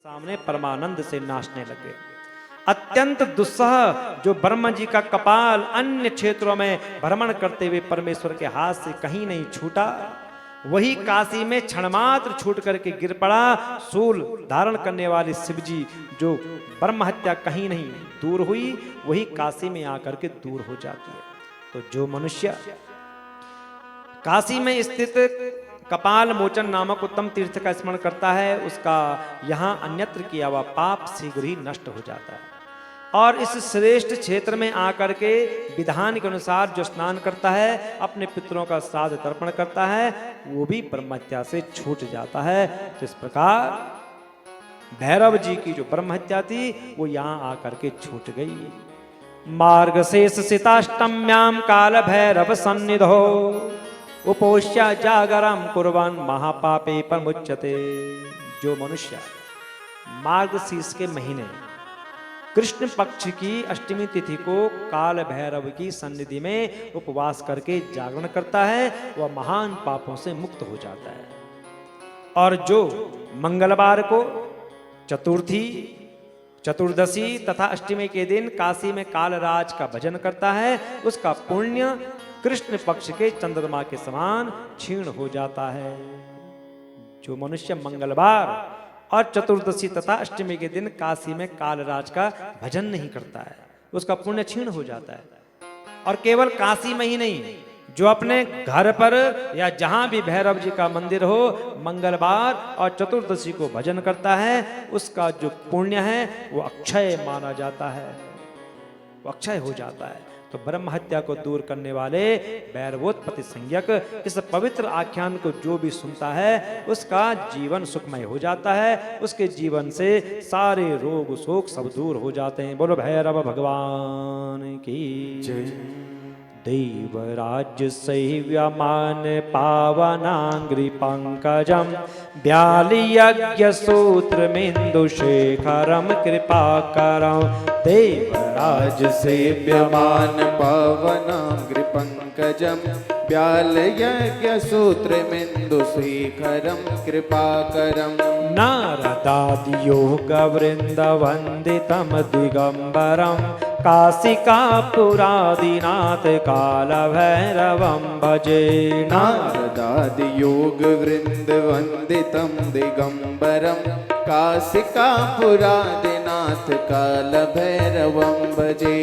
सामने परमानंद से नाचने लगे। अत्यंत दुस्सह जो ब्रह्मा जी का कपाल अन्य क्षेत्रों में भ्रमण करते हुए परमेश्वर के हाथ से कहीं नहीं छूटा, वही काशी में क्षणमात्र छूट करके गिर पड़ा। शूल धारण करने वाले शिव जी जो ब्रह्म हत्या कहीं नहीं दूर हुई, वही काशी में आकर के दूर हो जाती है। तो जो मनुष्य काशी में स्थित कपाल मोचन नामक उत्तम तीर्थ का स्मरण करता है, उसका यहाँ अन्यत्र किया हुआ पाप शीघ्र ही नष्ट हो जाता है। और इस श्रेष्ठ क्षेत्र में आकर के विधान के अनुसार जो स्नान करता है, अपने पितरों का श्राद्ध तर्पण करता है, वो भी ब्रह्महत्या से छूट जाता है। तो इस प्रकार भैरव जी की जो ब्रह्महत्या थी वो यहाँ आकर के छूट गई। मार्गशीर्ष सिताष्टम्याम काल भैरव सन्निधो उपोष्य जागरम कुर्वन् महापापे परमुच्यते। जो मनुष्य मार्गशीर्ष के महीने कृष्ण पक्ष की अष्टमी तिथि को काल भैरव की सन्निधि में उपवास करके जागरण करता है, वह महान पापों से मुक्त हो जाता है। और जो मंगलवार को चतुर्थी, चतुर्दशी तथा अष्टमी के दिन काशी में कालराज का भजन करता है, उसका पुण्य कृष्ण पक्ष के चंद्रमा के समान क्षीण हो जाता है। जो मनुष्य मंगलवार और चतुर्दशी तथा अष्टमी के दिन काशी में कालराज का भजन नहीं करता है, उसका पुण्य क्षीण हो जाता है। और केवल काशी में ही नहीं, जो अपने घर पर या जहां भी भैरव जी का मंदिर हो, मंगलवार और चतुर्दशी को भजन करता है, उसका जो पुण्य है वो अक्षय माना जाता है, वो अक्षय हो जाता है। तो ब्रह्म हत्या को दूर करने वाले भैरवोत्पत्ति संज्ञक इस पवित्र आख्यान को जो भी सुनता है, उसका जीवन सुखमय हो जाता है, उसके जीवन से सारे रोग शोक सब दूर हो जाते हैं। बोलो भैरव भगवान की जय। देवराज सेव्यमान पावनांग्रि पंकजम व्यालियज्ञ सूत्र मिंदु शेखरम कृपाकरम। देवराज सेव्यमान पावनांग्रि पंकजम व्यालयज्ञ सूत्र मिंदु शेखरम कृपाकरम। नारदादि योग वृंद वंदितम दिगंबरम काशिकापुरादिनाथ काल भैरवं भजे। नारदादि योग वृंद वंदितम दिगंबरम काशिकापुरादिनाथ काल भैरवं भजे।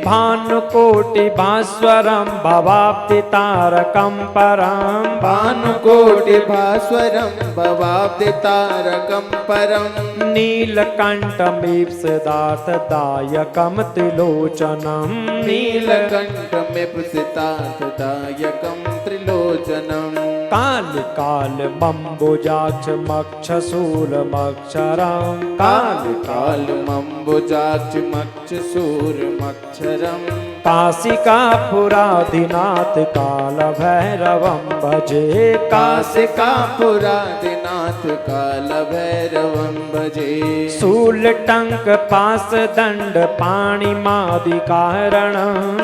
भानुकोटि भास्वरम भवाप्ति तारकम परम भानुकोटि भास्वरम भवाप्ति तारकम परम। नीलकंठमीप्सितार्थ दायकम त्रिलोचनम नीलकंठमीप्सितार्थदायकं त्रिलोचनम्। काल काल मम्बुजाक्ष मक्षशूलमक्षरम काल काल मम्बुजाक्ष मक्षशूलमक्षरम्। काशिकापुरादिनाथ काल भैरवं भजे। काशिकापुरादिनाथ काल भैरवं भजे। शूलटंक पास दंड पाणिमादिकारणं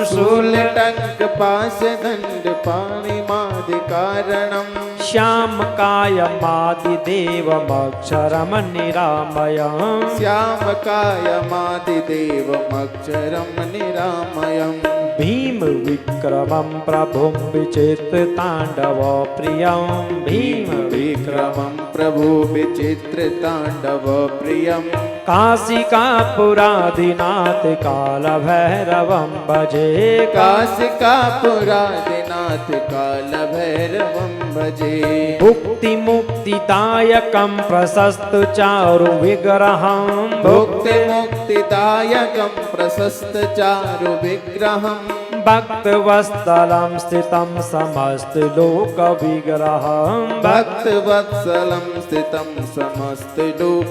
शूलटंक पास दंड पाणिमादिकारणं। श्यामकायमादिदेवमक्षरं निरामयम् श्यामकायमादिदेवमक्षरं निरामयम्। भीम विक्रमं प्रभुं विचित्र तांडव प्रियं भीम विक्रमं प्रभु विचित्र तांडव प्रियं। काशिकापुरादिनाथ काल भैरवं भजे। काशिकापुरादिनाथ काल भैरवं भजे। भुक्ति मुक्तिदायकं प्रशस्त चारु विग्रहं भुक्ति मुक्तिदायकं प्रशस्त चारु विग्रहं। भक्तवत्सलं स्थितं समस्त लोक विग्रहं भक्तवत्सलं स्थितं समस्त लोक